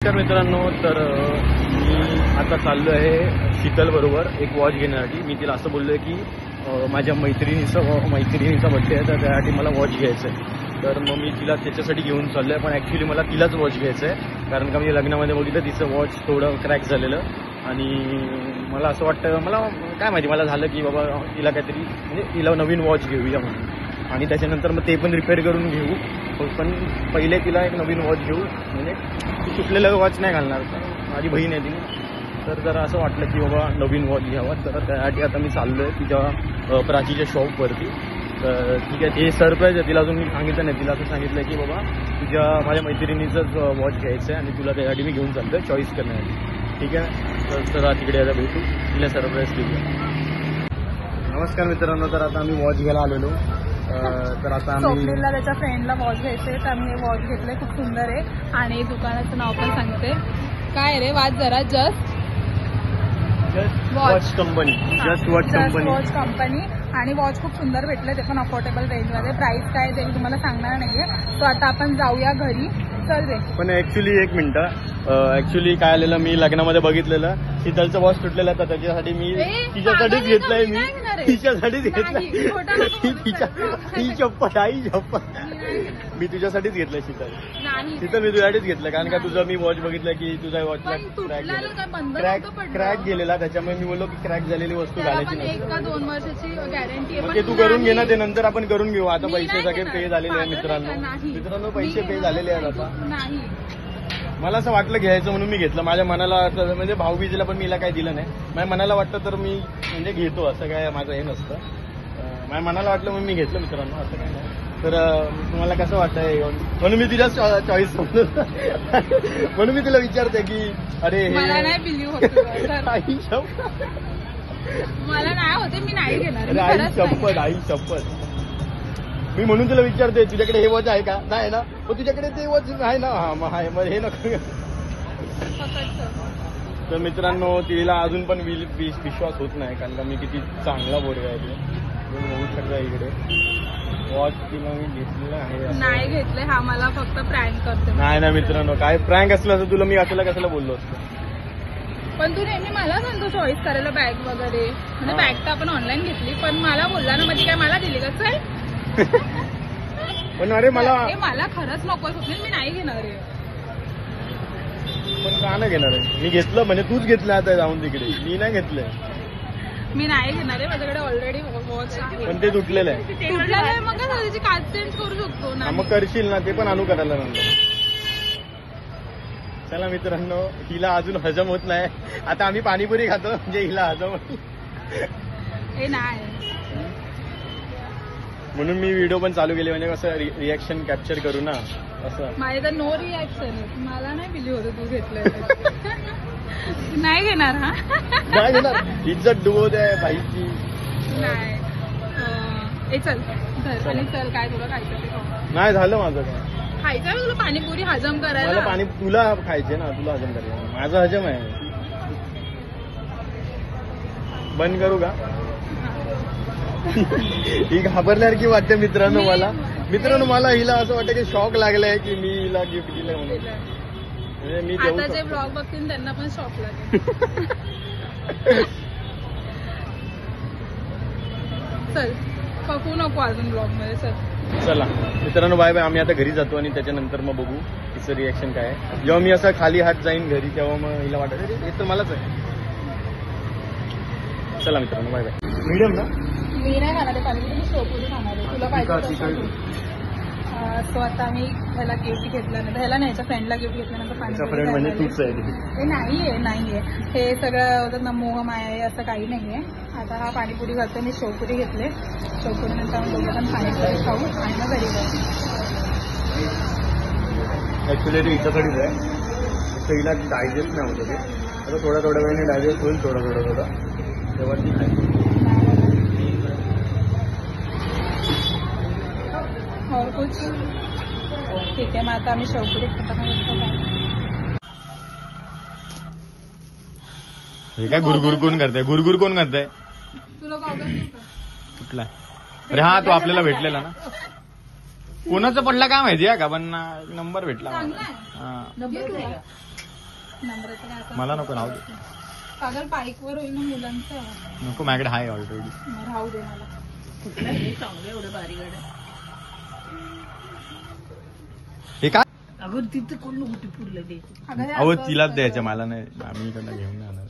नमस्कार मित्रांनो, तर मी आता चाललो आहे शीतल बरोबर एक वॉच घेण्यासाठी. मी तिला असं बोललो आहे की माझ्या मैत्रिणीचा बड्डे आहे, तर त्यासाठी मला वॉच घ्यायचं आहे. तर मग मी तिला त्याच्यासाठी घेऊन चाललो आहे. पण ॲक्च्युली मला तिलाच वॉच घ्यायचं आहे, कारण का मी लग्नामध्ये बघितलं तिचं वॉच थोडं क्रॅक झालेलं. आणि मला असं वाटतं, मला काय माहिती, मला झालं की बाबा तिला काहीतरी म्हणजे तिला नवीन वॉच घेऊया म्हणून. आणि त्याच्यानंतर मग ते पण रिपेअर करून घेऊ. पण पहिले तिला एक नवीन वॉच घेऊ, म्हणजे ती तुटलेलं वॉच नाही घालणार. माझी बहीण आहे ती, तर जरा असं वाटलं की बाबा नवीन वॉच घ्यावा. तर त्यासाठी आता मी चाललो आहे तिच्या प्राचीच्या शॉपवरती. तर ठीक आहे, ते सरप्राईज आहे. तिला अजून मी सांगितलं नाही. तिला असं सांगितलं की बाबा तुझ्या माझ्या मैत्रिणीचंच वॉच घ्यायचं आहे आणि तुला त्यासाठी मी घेऊन चाललो आहे चॉईस करण्यासाठी. ठीक आहे, तर तिकडे आता भेटू, तिला सरप्राईज केली. नमस्कार मित्रांनो, तर आता आम्ही वॉच घ्यायला आलेलो. तर आता स्वप्नीलला त्याच्या फ्रेंडला वॉच घ्यायचे, तर आम्ही हे वॉच घेतले. खूप सुंदर आहे आणि दुकानाचं नाव पण सांगते. काय रे, वाच जरा. Just watch company. Watch company. आणि वॉच खूप सुंदर भेटले, ते पण अफोर्डेबल रेंजमध्ये. प्राइस काय ते मी तुम्हाला सांगणार नाहीये. तो आता आपण जाऊया घरी. चल रे. पण ऍक्च्युली एक मिनिट, ऍक्च्युली काय आलेलं, मी लग्नामध्ये बघितलेलं शीतलचं वॉच तुटलेलं, तर त्याच्यासाठी मी तिच्यासाठीच घेतलंय. मी तिच्यासाठीच घेतलंय. ही चप्पल, आई चप्पल मी तुझ्यासाठीच घेतलंय. शीतल मी तुझ्यासाठीच घेतलं, कारण का तुझं मी वॉच बघितलं की तुझ्या वॉचला क्रॅक गेलेला. त्याच्यामुळे मी बोललो की क्रॅक झालेली वस्तू घालायची नाही. 1-2 वर्षाची गॅरंटी मग ते तू करून घे ना, ते नंतर आपण करून घेऊ. आता पैसे सगळे पे झालेले आहे मित्रांनो, पैसे पे झालेले आहेत आता. नाही, मला असं वाटलं घ्यायचं म्हणून मी घेतलं. माझ्या मनाला म्हणजे भाऊबीजेला पण मीला काही दिलं नाही. माझ्या मनाला वाटतं तर मी म्हणजे घेतो, असं काय माझं हे नसतं. माझ्या मनाला वाटलं म्हणून मी घेतलं मित्रांनो, असं काय नाही. तर तुम्हाला कसं वाटतंय म्हणून मी तिला चॉईस म्हणून मी तिला विचारते की अरे मला नाही बिलीव्ह होत. मला नाही होते, मी नाही घेणार. अरे आई शपथ मी म्हणून तुला विचारते, तुझ्याकडे हे वॉच आहे का? नाही ना, मग तुझ्याकडे ते वॉच आहे ना. हा मग आहे, मग हे नको. तर मित्रांनो, तिला अजून पण विश्वास होत नाही, कारण का मी किती चांगला बोर्ड आहे. तुम्ही होऊ शकता इकडे वॉच तिला मी घेतलेलं आहे. नाही घेतलंय, हा मला फक्त प्रँक करते. नाही ना मित्रांनो, काय प्रँक असलं तर तुला मी असलं कशाला बोललो असतो. पण तू नेहमी मला सांगतो चॉईस करायला बॅग वगैरे. म्हणजे बॅग तर आपण ऑनलाईन घेतली, पण मला बोलला ना, म्हणजे काय मला दिली का? चल. पण अरे मला खरंच नको मी नाही घेणार आहे. पण का नाही घेणार आहे? मी घेतलं म्हणजे तूच घेतलं आता जाऊन तिकडे. मी नाही घेतलंय. मी नाही घेणार आहे, माझ्याकडे ऑलरेडी वॉच आहे. पण ते तुटलेलं आहे. तुटलेलं आहे, मग काय त्याची काच चेंज करू शकतो ना. मग करशील ना, ते पण आणू करायला नंतर. चला मित्रांनो, हिला अजून हजम होत नाही. आता आम्ही पाणीपुरी खातो, म्हणजे हिला हजम होत नाही. म्हणून मी व्हिडिओ पण चालू केले, म्हणजे कसं रिॲक्शन कॅप्चर करू ना असं. माझे तर नो रिॲक्शन आहे. मला नाही बिलीव्ह होतं तू घेतलंय. नाही घेणार. हा नाही घेणार. इज्जत डुबवत आहे बाईची. नाही चल आणि चल, काय तुला खायचं ते खाऊ. नाही झालं माझं काय खायचं तुला पाणीपुरी हजम करायला. मला तुला खायचे ना, तुला हजम करायचं. माझं हजम आहे. बंद करू का? ही घाबरल्यासारखी वाटते मित्रांनो मला. मला हिला असं वाटतं की शॉक लागलाय की मी हिला गिफ्ट दिलंय म्हणून. मी आता जे ब्लॉग बघतील त्यांना पण शॉक लागेल. चल पकू नको अजून ब्लॉग मध्ये. चला मित्रांनो, बाय बाय. आम्ही आता घरी जातो आणि त्याच्यानंतर मग बघू तिचं रिॲक्शन काय आहे. जेव्हा मी असं खाली हात जाईन घरी, तेव्हा मग हिला वाटत हे तर मलाच आहे. चला मित्रांनो, बाय बाय. मीडियम ना. मी नाही खाणार आहे पाणीपुरी, मी शोपुरी खाणार आहे. तुला पाहिजे. तो आता आम्ही ह्याला गिफ्ट घेतल्यानंतर, ह्याला नाही याच्या फ्रेंडला गिफ्ट घेतल्यानंतर पाणीपुरी म्हणजे तूच आहे. हे नाहीये. हे सगळं ना मोह माया आहे, असं काही नाहीये. आता हा पाणीपुरी घालतो, मी शेवपुरी घेतले. शेवपुरीनंतर आम्ही दोघं पण पाणीपुरी खाऊ आणि मग घरी जाऊ. ऍक्च्युली ते हिच्यासाठीच आहे. तर हिला डायजेस्ट नाही होतं ते. आता थोड्या वेळाने डायजेस्ट होईल, थोडं तेव्हा ती खायची. और कुछ ठीक आहे. मग आता आम्ही शेवपुरी खाताना. हे काय गुरगुर कोण करताय? तुला कुठला? अरे हा, तो आपल्याला भेटलेला ना. कोणाचा पडला काय माहिती आहे का, पण नंबर भेटला. नंबर नंबराचं काय आता मला नको राहू दे. पागल बाईकवर होईल ना मुलांचं. नको माझ्याकडे आहे ऑलरेडी. राहू दे मला. कुठलं हे चांगलं एवढं भारी गाड्या. हे काय अगं तिथं कोण कुठे पुरलं द्यायचं. अगं हे अहो असं तिलाच असतं. द्यायचं मला नाही. आम्ही इकडनं घेऊन नाही येणार.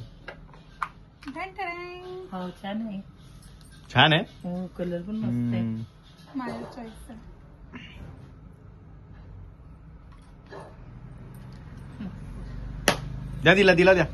टन टन. हो छान आहे. छान आहे. हो कलर पण मस्त आहे. हम्म. माझ्या चॉईसचं. द्या तिला द्या.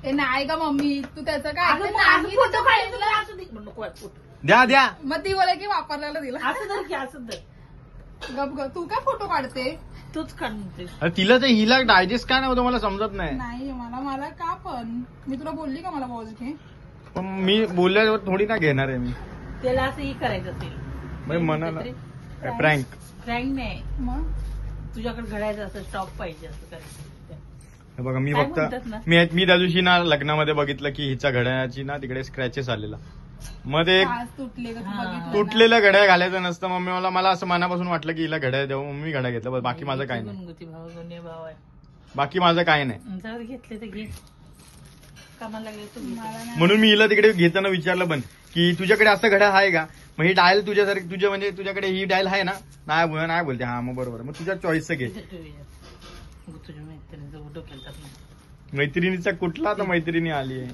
ए नाही का मम्मी तू त्याचं काय अगं, ऐकते? माझं नाही फोटो त्याचं काढायचं काय असू दे. म्हणलं नको आहे फोटो. द्या. मग ती बोला की वापरलेला दिला. असं तर की असं तर गप गप तू काय फोटो काढते? तूच काढते. अरे तिला ते हिला डायजेस्ट काय नाही होतं मला समजत नाही. नाही मला का पण मी तुला बोलली का मला वॉच घे. पण मी बोलल्यावर थोडी ना घेणार आहे मी. त्याला असंही करायचं असेल. म्हणजे मनाला प्रँक. फ्रँक नाही मग तुझ्याकडे घडायचं असं स्टॉक पाहिजे असं करायचं. हे बघा मी काय फक्त म्हणतात ना? मी त्या दिवशी ना लग्नामध्ये बघितलं की हिच्या घड्याची ना तिकडे स्क्रॅचेस आलेला. मग ते आज तुटले का तू हा. बघितलं ना? तुटलेलं घड्याळ घालायचं नसतं. मम्मी मला असं मनापासून वाटलं की हिला घड्याळ द्यावं. मम्मी घड्याळ घेतलं बस. बाकी माझं काय नाही. गुणगुती भाव दोन्ही भाव आहे. बाकी माझं काय नाही. जर घेतले तर घे. कामाला लागले तर घे. मला नाही. म्हणून मी हिला तिकडे घेताना विचारलं पण की तुझ्याकडे असं घड्याळ आहे का. मग ही डायल तुझ्यासारखी तुझ्या म्हणजे तुझ्याकडे ही डायल आहे ना. नाही बोलते. हा मग बरोबर. मग तुझ्या चॉईसचं घे. तुझ्या मैत्रिणीचं उठो केलतात ना. मैत्रिणीचा कुठला आता मैत्रिणी आली आहे.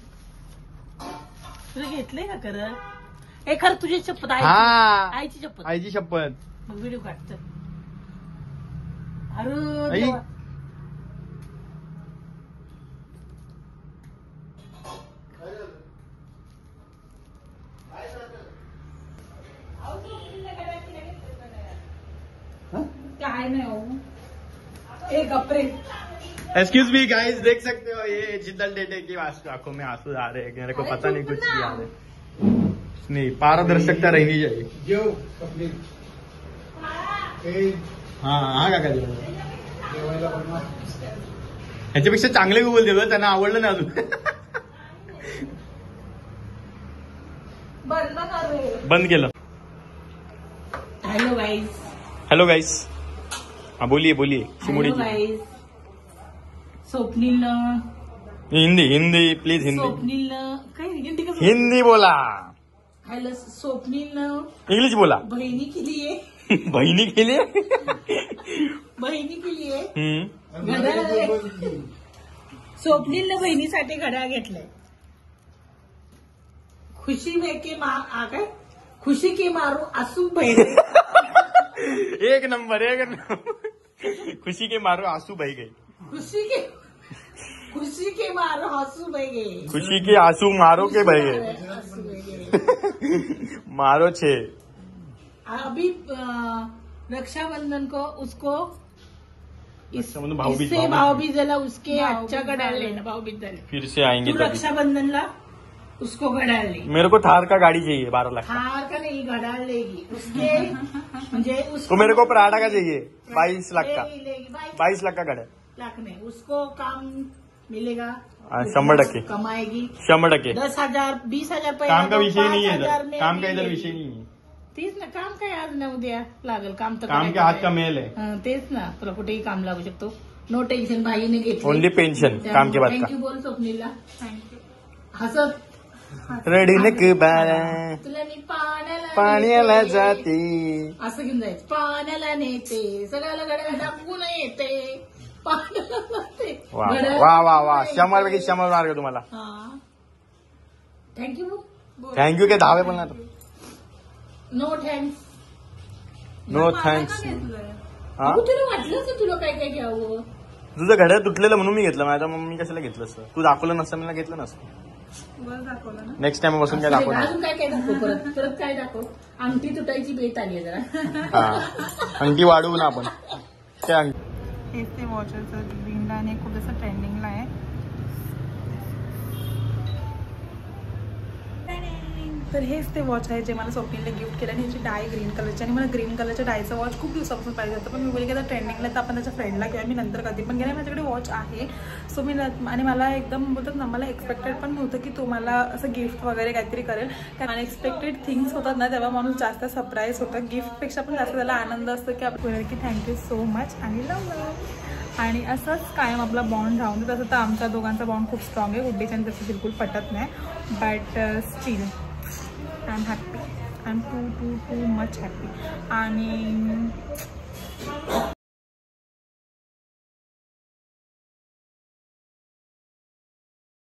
तुला घेतलंय का खरं. हे खरं तुझी शपथ आहे. हा आईची शपथ. आईची शपथ. मग व्हिडिओ काढत. अरे आई. देवा. काय नाही हो. ए गपरे. एक्सक्यूज मी गाइस देख सकते हो ये जिदल डेटे की आंखों में आंसू आ रहे हैं. मेरे को पता नहीं कुछ किया है. नहीं पारदर्शकता रहनी चाहिए. हा काका ह्याच्यापेक्षा चांगले गुगल देतो. त्यांना आवडलं ना अजून. बंद कर. बंद केलं. Hello guys. Hello guys. हा बोलिये हॅलो शिमुडीची गाईज. स्वप्नील हिंदी प्लीज हिंदी. स्वप्नील काय हिंदी कसं. हिंदी बोला. हॅलो स्वप्नील इंग्लिश बोला. बहिणी केली आहे. बहिणी केली. बहिणी केली आहे. स्वप्नीलनं बहिणीसाठी घड्याळ घेतलंय. खुशी में के काय खुशी के मारू आसू बहिणी. एक नंबर. खुशी के मारो आंसू बह गए. खुशी के मारो आंसू बह गए. खुशी के आंसू मारो के बह गए. आंसू बह गए. मारो छे. अभी रक्षाबंधन को उसको रक्षाबंधन भाऊबीज इससे भाऊबीज झाला उसके भाऊबीज अच्छा घड्याळ झाले. लेना. भाऊबीज झाले. फिर से आएंगे तू तभी. रक्षाबंधनला उसको घड्याळ ले. मेरे को थार का गाड़ी चाहिए 12 लाख का. हार का नहीं घड्याळ लेगी उसके म्हणजे तो मेरे को पराठा का चाहिए 22 लाख का. लेगी 22 लाख का गाड़ा. लाख नहीं उसको काम मिलेगा. 100%. कमाएगी 100%. 10,000 20,000 काम का विषय नहीं है 5,000 इधर. में काम का इधर मिलेगी. विषय नहीं है. तेच ना काम काय आज ना उद्या लागल. काम तर काम के करायचं हाथ का आहे. मेल है. हं, तेच ना तुला कुठेही काम लागू शकतो. नो टेन्शन भाईने घेतली. ओनली पेंशन काम के बाद का. थँक्यू बोल स्वप्नीला. थँक्यू. हसत रेडी न बारा तुला मी पाण्याला जाते. असं घेऊन जायचं. पाण्याला नेते सगळ्याला घड्याला दाखवून येते. पाण्याला जाते. वा वा वा वा. 100 पैकी 100 मार्क तुम्हाला. थँक्यू. थँक्यू के दहावे पण नाही. No thanks. No thanks. हा तुला वाटलं असं तुला काय काय घ्यावं. तुझं घड्याळ तुटलेलं म्हणून मी घेतलं. माझ्या मम्मी कशाला घेतलं असतं. तू दाखवलं नसतं मला घेतलं नसतं. बस दाखवलं ना. नेक्स्ट टाइम बसून काय दाखवणार. अजून काय काय दाखव. परत काय दाखव. अंगठी तुटायची बेत आली आहे जरा. हा अंगठी वाढवू ना आपण. त्या हेच ते वॉचरचं ग्रीनला आणि खूप असं ट्रेंडिंगला आहे. तर हेच ते वॉच आहे जे मला स्वप्नीलने गिफ्ट केलं. आणि ह्याची डाय ग्रीन कलरची आणि मला ग्रीन कलरच्या डायचं वॉच खूप दिवसापासून पाहिजे होतं. पण मी बोलली की आता ट्रेंडिंगला तर आपण त्याच्या फ्रेंडला किंवा मी नंतर कधी पण गेले. माझ्याकडे वॉच आहे. सो मी आणि मला एकदम बोलतात ना मला एक्सपेक्टेड पण नव्हतं की तो मला असं गिफ्ट वगैरे काहीतरी करेल. कारण अनएक्सपेक्टेड थिंग्स होतात ना तेव्हा माणूस जास्त सरप्राईज होतं. गिफ्टपेक्षा पण जास्त त्याला आनंद असतो की आपण की थँक्यू सो मच आणि लव. आणि असंच कायम आपला बॉन्ड राहून दे. तसं तर आमचा दोघांचा बॉन्ड खूप स्ट्रॉंग आहे, गुड्डीच्या आणि तसं बिलकुल पटत नाही. But still I am happy, I am too much happy. आणि